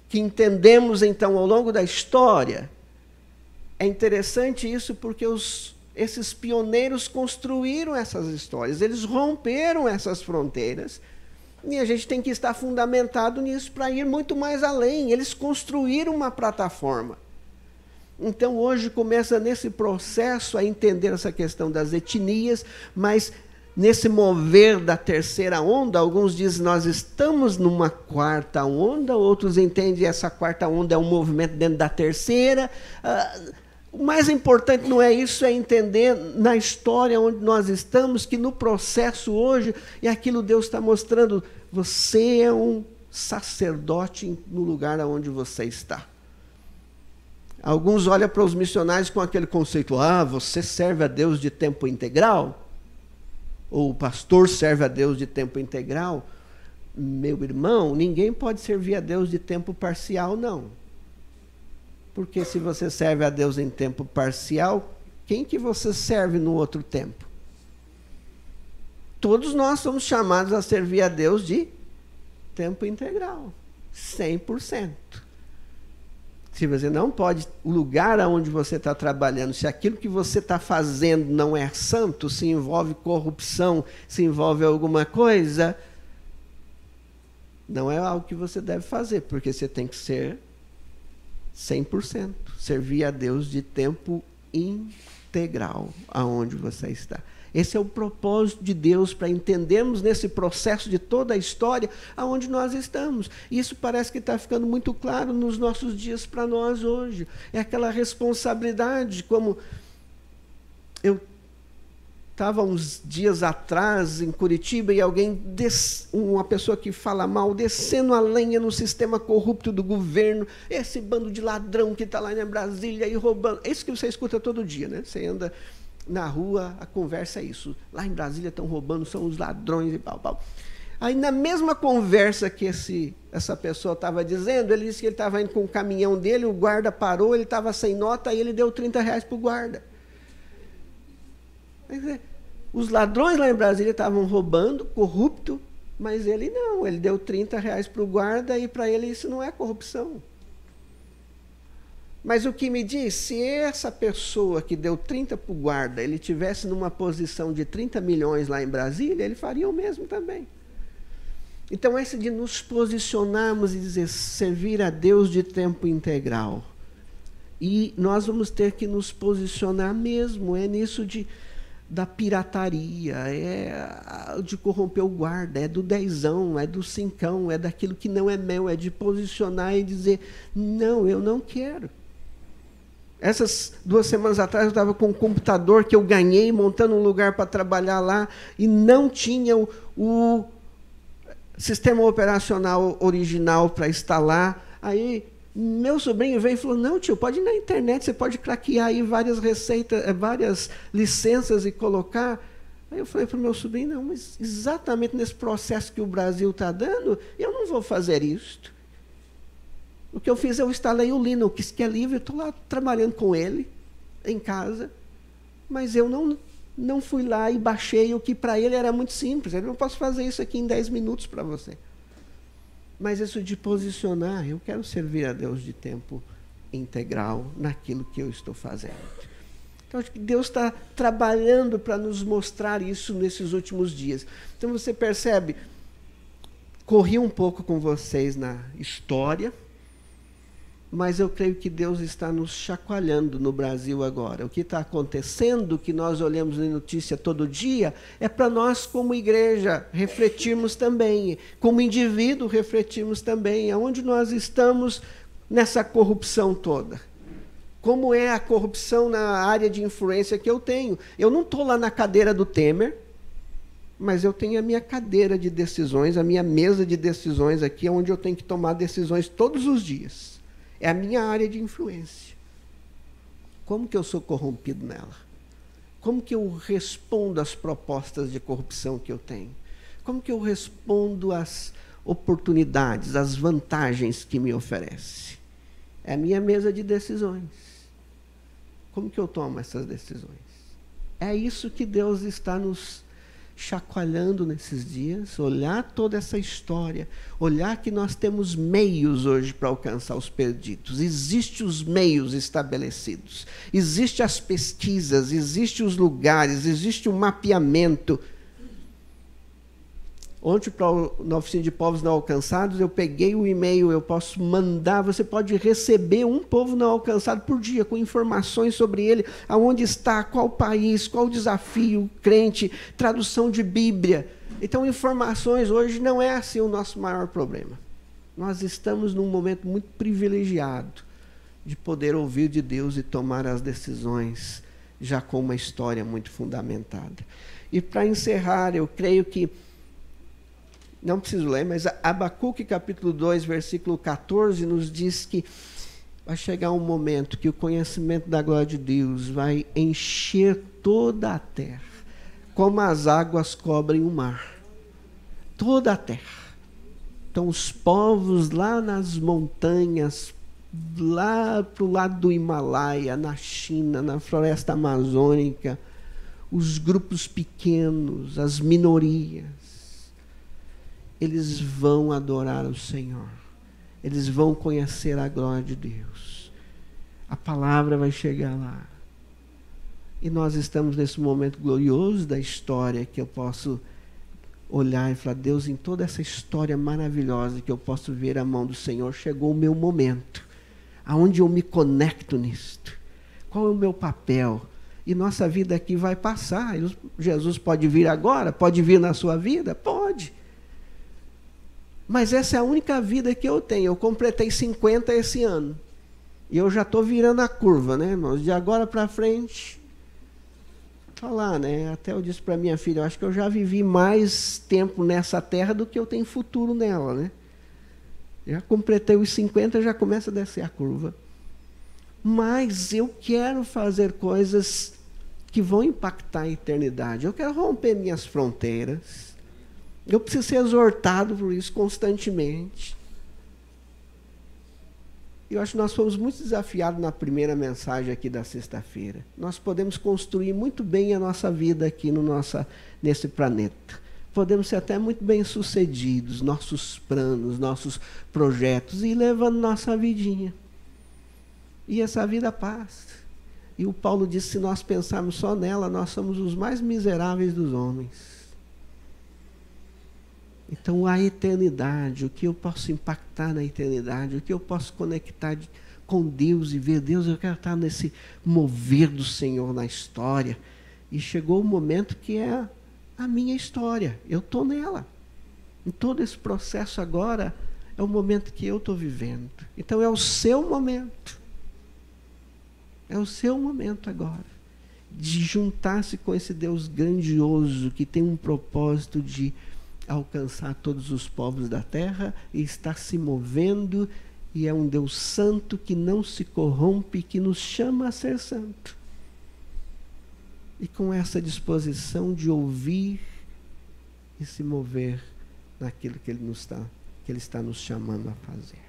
que entendemos então ao longo da história. É interessante isso porque esses pioneiros construíram essas histórias, eles romperam essas fronteiras, e a gente tem que estar fundamentado nisso para ir muito mais além. Eles construíram uma plataforma. Então hoje começa nesse processo a entender essa questão das etnias, mas nesse mover da terceira onda, alguns dizem nós estamos numa quarta onda, outros entendem essa quarta onda é um movimento dentro da terceira. O mais importante não é isso, é entender na história onde nós estamos, que no processo hoje, é aquilo que Deus está mostrando: você é um sacerdote no lugar onde você está. Alguns olham para os missionários com aquele conceito: você serve a Deus de tempo integral? Ou o pastor serve a Deus de tempo integral? Meu irmão, ninguém pode servir a Deus de tempo parcial, não. Porque se você serve a Deus em tempo parcial, quem que você serve no outro tempo? Todos nós somos chamados a servir a Deus de tempo integral, 100%. Se você não pode, o lugar onde você está trabalhando, se aquilo que você está fazendo não é santo, se envolve corrupção, se envolve alguma coisa, não é algo que você deve fazer, porque você tem que ser 100%, servir a Deus de tempo integral, aonde você está. Esse é o propósito de Deus, para entendermos nesse processo de toda a história aonde nós estamos. E isso parece que está ficando muito claro nos nossos dias para nós hoje. É aquela responsabilidade, como eu estava uns dias atrás em Curitiba e alguém, uma pessoa que fala mal, descendo a lenha no sistema corrupto do governo, esse bando de ladrão que está lá em Brasília e roubando. É isso que você escuta todo dia, né? Você anda na rua, a conversa é isso. Lá em Brasília estão roubando, são os ladrões e pau. Aí, na mesma conversa que essa pessoa estava dizendo, ele disse que ele estava indo com o caminhão dele, o guarda parou, ele estava sem nota, e ele deu R$30 para o guarda. Os ladrões lá em Brasília estavam roubando, corrupto, mas ele não, ele deu R$30 para o guarda, e para ele isso não é corrupção. Mas o que me diz, se essa pessoa que deu 30 para o guarda, ele tivesse numa posição de 30 milhões lá em Brasília, ele faria o mesmo também. Então, esse de nos posicionarmos e dizer, servir a Deus de tempo integral. E nós vamos ter que nos posicionar mesmo, é nisso da pirataria, é de corromper o guarda, é do 10ão, é do 5ão, é daquilo que não é meu, é de posicionar e dizer, não, eu não quero. Essas 2 semanas atrás eu estava com um computador que eu ganhei, montando um lugar para trabalhar lá, e não tinha o sistema operacional original para instalar. Aí meu sobrinho veio e falou, não, tio, pode ir na internet, você pode craquear aí várias receitas, várias licenças e colocar. Aí eu falei para o meu sobrinho, não, mas exatamente nesse processo que o Brasil está dando, eu não vou fazer isto. O que eu fiz, eu instalei o Linux, que é livre, estou lá trabalhando com ele, em casa, mas eu não fui lá e baixei o que para ele era muito simples. Eu não posso fazer isso aqui em 10 minutos para você. Mas isso de posicionar, eu quero servir a Deus de tempo integral naquilo que eu estou fazendo. Então, acho que Deus está trabalhando para nos mostrar isso nesses últimos dias. Então, você percebe, corri um pouco com vocês na história, mas eu creio que Deus está nos chacoalhando no Brasil agora. O que está acontecendo, que nós olhamos na notícia todo dia, é para nós, como igreja, refletirmos também, como indivíduo, refletirmos também, aonde nós estamos nessa corrupção toda. Como é a corrupção na área de influência que eu tenho. Eu não estou lá na cadeira do Temer, mas eu tenho a minha cadeira de decisões, a minha mesa de decisões aqui, onde eu tenho que tomar decisões todos os dias. É a minha área de influência. Como que eu sou corrompido nela? Como que eu respondo às propostas de corrupção que eu tenho? Como que eu respondo às oportunidades, às vantagens que me oferece? É a minha mesa de decisões. Como que eu tomo essas decisões? É isso que Deus está nos chacoalhando nesses dias, olhar toda essa história, olhar que nós temos meios hoje para alcançar os perdidos. Existem os meios estabelecidos, existem as pesquisas, existem os lugares, existe o mapeamento. Ontem, na oficina de povos não alcançados, eu peguei o e-mail, eu posso mandar, você pode receber um povo não alcançado por dia, com informações sobre ele, aonde está, qual país, qual desafio, crente, tradução de Bíblia. Então, informações hoje não é assim o nosso maior problema. Nós estamos num momento muito privilegiado de poder ouvir de Deus e tomar as decisões já com uma história muito fundamentada. E para encerrar, eu creio que não preciso ler, mas Abacuque capítulo 2, versículo 14, nos diz que vai chegar um momento que o conhecimento da glória de Deus vai encher toda a terra, como as águas cobrem o mar. Toda a terra. Então, os povos lá nas montanhas, lá para o lado do Himalaia, na China, na floresta amazônica, os grupos pequenos, as minorias, eles vão adorar o Senhor. Eles vão conhecer a glória de Deus. A palavra vai chegar lá. E nós estamos nesse momento glorioso da história, que eu posso olhar e falar, Deus, em toda essa história maravilhosa que eu posso ver a mão do Senhor, chegou o meu momento. Aonde eu me conecto nisto? Qual é o meu papel? E nossa vida aqui vai passar. Jesus pode vir agora? Pode vir na sua vida? Pode. Mas essa é a única vida que eu tenho. Eu completei 50 esse ano. E eu já estou virando a curva, né, irmãos? De agora para frente, falar, né? Até eu disse para minha filha, eu acho que eu já vivi mais tempo nessa terra do que eu tenho futuro nela, né? Já completei os 50, já começa a descer a curva. Mas eu quero fazer coisas que vão impactar a eternidade. Eu quero romper minhas fronteiras. Eu preciso ser exortado por isso constantemente. Eu acho que nós fomos muito desafiados na primeira mensagem aqui da sexta-feira. Nós podemos construir muito bem a nossa vida aqui nesse planeta. Podemos ser até muito bem sucedidos, nossos planos, nossos projetos, e ir levando nossa vidinha. E essa vida passa. E o Paulo disse, se nós pensarmos só nela, nós somos os mais miseráveis dos homens. Então, a eternidade, o que eu posso impactar na eternidade, o que eu posso conectar com Deus e ver Deus, eu quero estar nesse mover do Senhor na história. E chegou o momento que é a minha história, eu estou nela. Em todo esse processo agora, é o momento que eu estou vivendo. Então, é o seu momento. É o seu momento agora. De juntar-se com esse Deus grandioso, que tem um propósito de alcançar todos os povos da terra e está se movendo, e é um Deus santo que não se corrompe, que nos chama a ser santo. E com essa disposição de ouvir e se mover naquilo que Ele está nos chamando a fazer.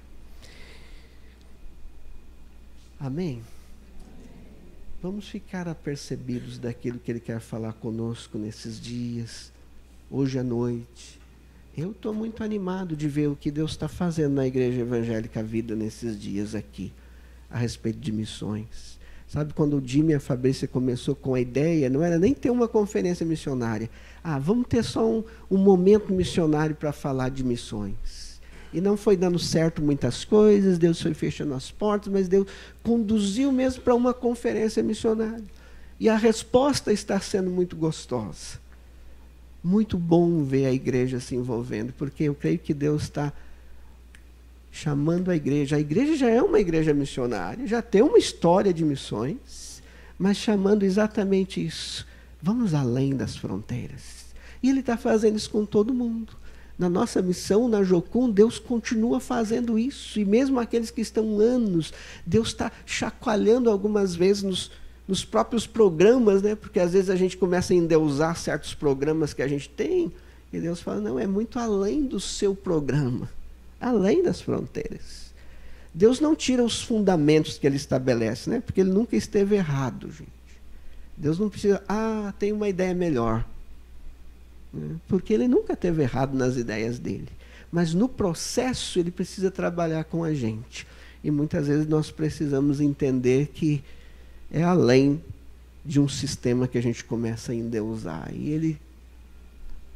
Amém? Vamos ficar apercebidos daquilo que Ele quer falar conosco nesses dias. Hoje à noite, eu estou muito animado de ver o que Deus está fazendo na Igreja Evangélica Vida nesses dias aqui, a respeito de missões. Sabe, quando o Jimmy e a Fabrícia começou com a ideia, não era nem ter uma conferência missionária. Vamos ter só um momento missionário para falar de missões. E não foi dando certo muitas coisas, Deus foi fechando as portas, mas Deus conduziu mesmo para uma conferência missionária. E a resposta está sendo muito gostosa. Muito bom ver a igreja se envolvendo, porque eu creio que Deus está chamando a igreja. A igreja já é uma igreja missionária, já tem uma história de missões, mas chamando exatamente isso. Vamos além das fronteiras. E Ele está fazendo isso com todo mundo. Na nossa missão, na Jocum, Deus continua fazendo isso. E mesmo aqueles que estão anos, Deus está chacoalhando algumas vezes nos próprios programas, né? Porque às vezes a gente começa a endeusar certos programas que a gente tem, e Deus fala, não, é muito além do seu programa, além das fronteiras. Deus não tira os fundamentos que Ele estabelece, né? Porque Ele nunca esteve errado, gente. Deus não precisa, tem uma ideia melhor. Né? Porque Ele nunca esteve errado nas ideias dEle. Mas no processo Ele precisa trabalhar com a gente. E muitas vezes nós precisamos entender que é além de um sistema que a gente começa a endeusar. E Ele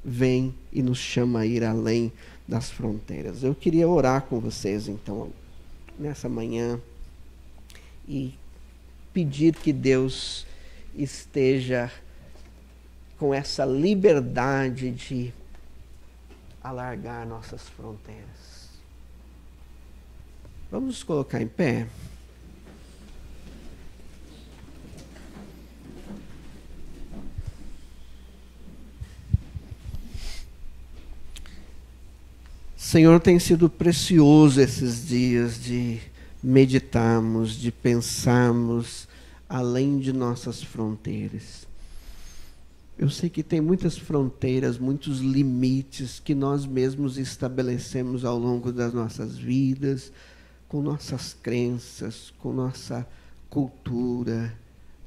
vem e nos chama a ir além das fronteiras. Eu queria orar com vocês, então, nessa manhã, e pedir que Deus esteja com essa liberdade de alargar nossas fronteiras. Vamos nos colocar em pé? Senhor, tem sido precioso esses dias de meditarmos, de pensarmos além de nossas fronteiras. Eu sei que tem muitas fronteiras, muitos limites que nós mesmos estabelecemos ao longo das nossas vidas, com nossas crenças, com nossa cultura,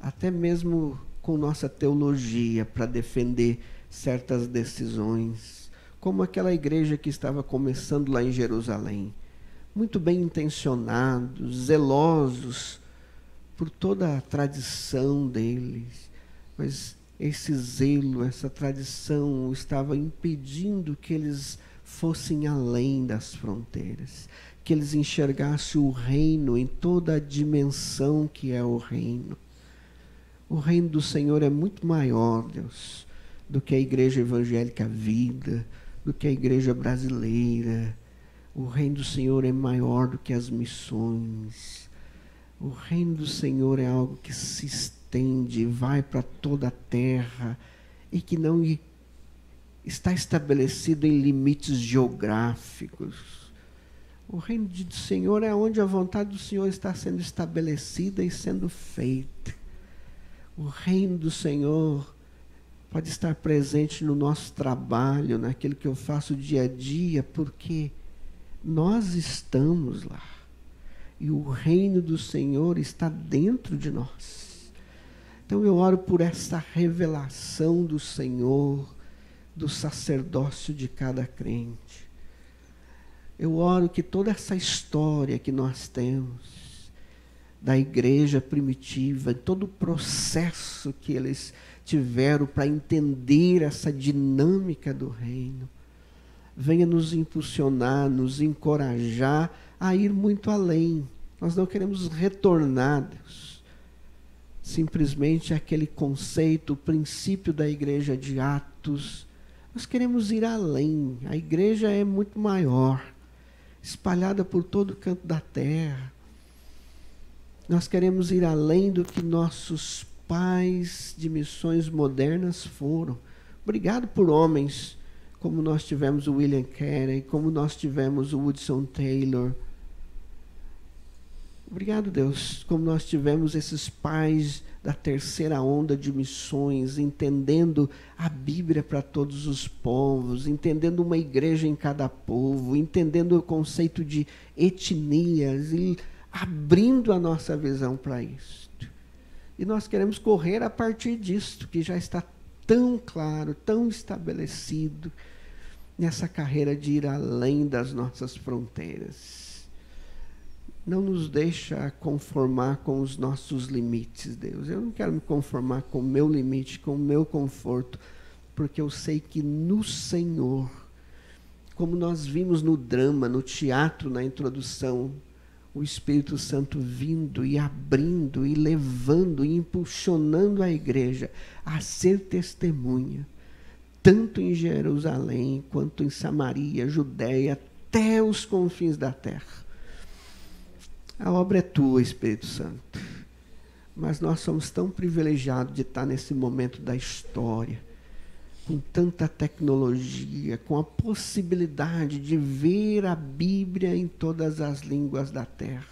até mesmo com nossa teologia para defender certas decisões, como aquela igreja que estava começando lá em Jerusalém, muito bem intencionados, zelosos por toda a tradição deles, mas esse zelo, essa tradição estava impedindo que eles fossem além das fronteiras, que eles enxergassem o reino em toda a dimensão que é o reino. O reino do Senhor é muito maior, Deus, do que a Igreja Evangélica Vida, do que a Igreja Brasileira. O reino do Senhor é maior do que as missões. O reino do Senhor é algo que se estende, vai para toda a terra e que não está estabelecido em limites geográficos. O reino do Senhor é onde a vontade do Senhor está sendo estabelecida e sendo feita. O reino do Senhor pode estar presente no nosso trabalho, naquilo que eu faço dia a dia, porque nós estamos lá. E o reino do Senhor está dentro de nós. Então eu oro por essa revelação do Senhor, do sacerdócio de cada crente. Eu oro que toda essa história que nós temos, da igreja primitiva, todo o processo que eles tiveram para entender essa dinâmica do reino, venha nos impulsionar, nos encorajar a ir muito além. Nós não queremos retornar, Deus, simplesmente aquele conceito, o princípio da igreja de Atos. Nós queremos ir além. A igreja é muito maior, espalhada por todo o canto da terra. Nós queremos ir além do que nossos pais de missões modernas foram. Obrigado por homens como nós tivemos o William Carey, como nós tivemos o Hudson Taylor. Obrigado, Deus, como nós tivemos esses pais da terceira onda de missões, entendendo a Bíblia para todos os povos, entendendo uma igreja em cada povo, entendendo o conceito de etnias e abrindo a nossa visão para isso. E nós queremos correr a partir disto, que já está tão claro, tão estabelecido, nessa carreira de ir além das nossas fronteiras. Não nos deixa conformar com os nossos limites, Deus. Eu não quero me conformar com o meu limite, com o meu conforto, porque eu sei que no Senhor, como nós vimos no drama, no teatro, na introdução, o Espírito Santo vindo e abrindo e levando e impulsionando a igreja a ser testemunha, tanto em Jerusalém quanto em Samaria, Judéia, até os confins da terra. A obra é tua, Espírito Santo, mas nós somos tão privilegiados de estar nesse momento da história, com tanta tecnologia, com a possibilidade de ver a Bíblia em todas as línguas da terra.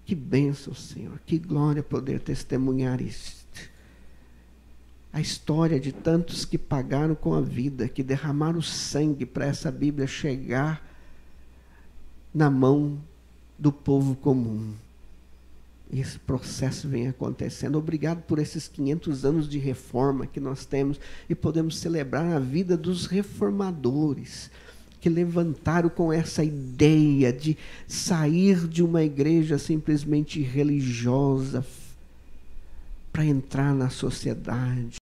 Que bênção, Senhor, que glória poder testemunhar isto. A história de tantos que pagaram com a vida, que derramaram sangue para essa Bíblia chegar na mão do povo comum. E esse processo vem acontecendo. Obrigado por esses 500 anos de reforma que nós temos e podemos celebrar a vida dos reformadores que levantaram com essa ideia de sair de uma igreja simplesmente religiosa para entrar na sociedade.